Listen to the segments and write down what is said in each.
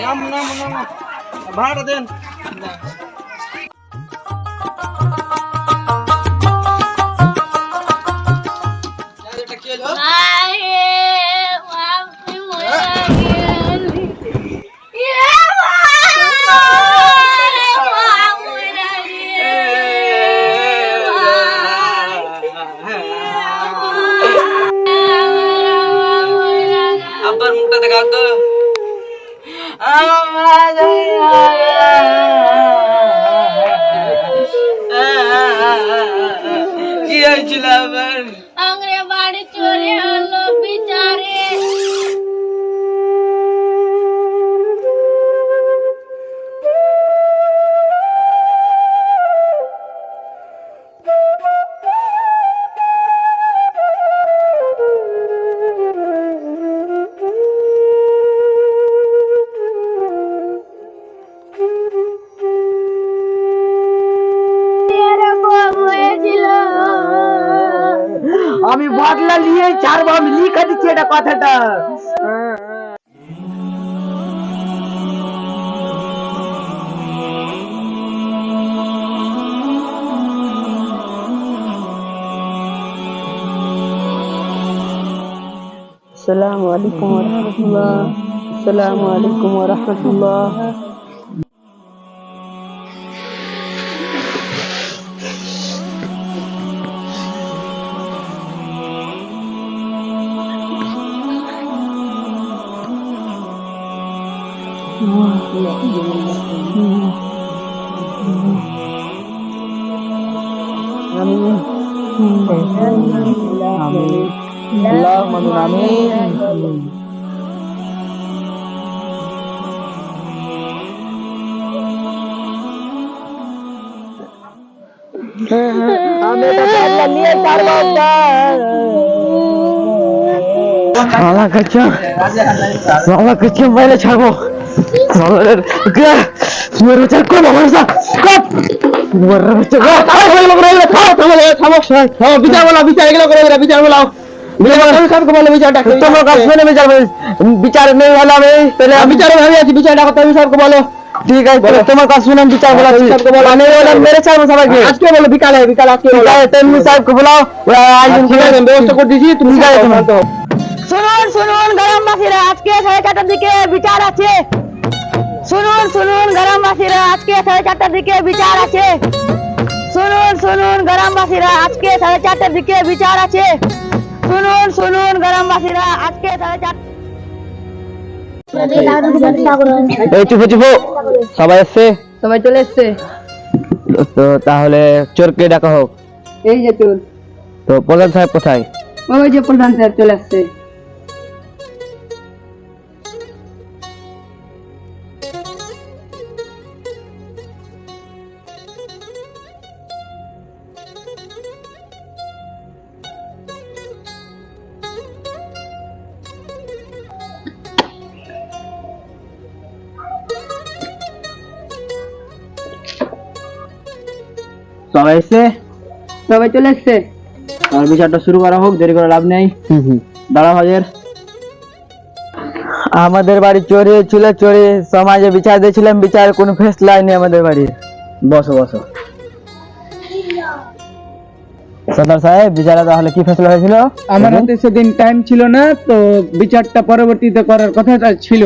নাম নাম নাম ভাড়া দেন। আব্বার মুখটা দেখাও তো। কি হয়েছিল আবার? আংরে বাড়ি চলে হলো বিচারে। আমি বদলা নিয়ে ছাড়বো, আমি লিখে দিচ্ছি এটা কথাটা। আসসালামু আলাইকুম ওয়া রাহমাতুল্লাহ। আসসালামু আলাইকুম ওয়া রাহমাতুল্লাহ। বাইরে ছাড়বো বিচার নেই হলো আমি বিচারে ভাবি আছি বিচারটা করতে বিচারকে বলো। ঠিক আছে তোমার কাছে শুনে বিচার বলা মেরে ছাড়বো সবাইকে আজকে বলো বিকালে বিকালে আজকে তেমনি সাহেবকে বলাও ব্যবস্থা করে দিয়েছি তুমি শুনুন শুনুন গ্রামবাসীরা আজকে 4:30টার দিকে বিচার আছে। শুনুন শুনুন গ্রামবাসীরা আজকে 4:30টার দিকে বিচার আছে। শুনুন শুনুন গ্রামবাসীরা আজকে 4:30টার দিকে বিচার আছে। শুনুন শুনুন গ্রামবাসীরা আজকে 4:30। এই চুপো চুপো সবাই এসছে, সবাই চলে এসছে তো তাহলে চোরকে ডাকা হোক। এই যে চোর। তো প্রধান সাহেব কোথায়? ওই যে প্রধান সাহেব চলে আসছে। সবাই এসছে, সবাই চলে এসছে। আর বিচারটা শুরু করা হোক, দেরি করে লাভ নেই। দাঁড়াও হাজির। আমাদের বাড়ি চোরে ছিল, চোরে সমাজে বিচার দিয়েছিলাম, বিচার কোনো ফেসলা নেই আমাদের বাড়ির। বসো বসো। সর্দার সাহেব বিচারে তাহলে কি ফেসলা হয়েছিল? আমার হাতে সেদিন টাইম ছিল না, তো বিচারটা পরবর্তীতে করার কথাটা ছিল।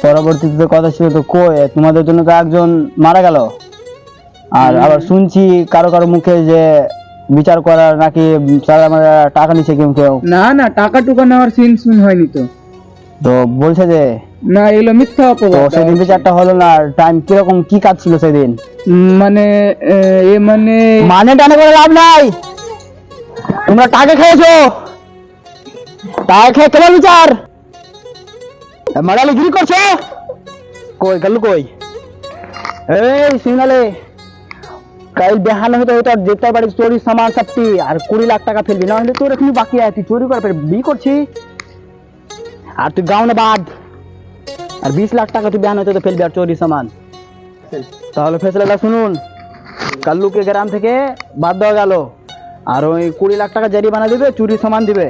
পরবর্তীতে কথা ছিল তো কই? তোমাদের জন্য তো একজন মারা গেল, আর আবার শুনছি কারো কারো মুখে যে বিচার করার নাকি টাকা নিচ্ছে কেউ কেউ। না না, টাকা টুকা নেওয়ার সিন শুন হয়নি তো। তো বলছে যে না, এগুলো মিথ্যা অপবাদ। সেদিন বিচারটা হলো না, টাইম কিরকম কি কাজ ছিল সেদিন? মানে মানে টানে করে লাভ নাই, তোমরা টাকা খেয়েছো, টাকা খেয়ে তোমার বিচার মারালে গিরি করছো। কই গেল কই? এই সিগনালে কাল বেহানো হতে হতো, যেতে পারি চোরি সামান সবটি আর 20 লাখ টাকা ফেলবি, না হলে তোর এখনই বাকি আছে, তুই চুরি করে বিয়ে করছি আর তুই গাও না বাদ, আর 20 লাখ টাকা তুই বেহানো হতে ফেলবি আর চোরি সামান। তাহলে ফেসলাটা শুনুন, কাল্লুকে গ্রাম থেকে বাদ দেওয়া গেল, আর ওই 20 লাখ টাকা জরিমানা দিবে, চুরি সামান দিবে।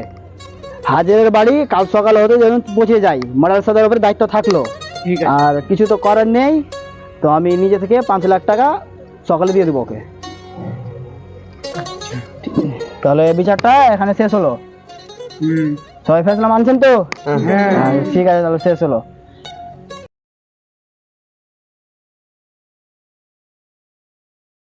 হাজিরের বাড়ি কাল সকাল হতে যেন পৌঁছে যাই, মার্ডার সাদার উপরে দায়িত্ব থাকলো। ঠিক আছে। আর কিছু তো করার নেই, তো আমি নিজে থেকে 5 লাখ টাকা সকালে দিয়ে দেবো ওকে। তাহলে বিচারটা এখানে শেষ হলো। সবাই ফেসলা মানছেন তো? হ্যাঁ ঠিক আছে, তাহলে শেষ হলো।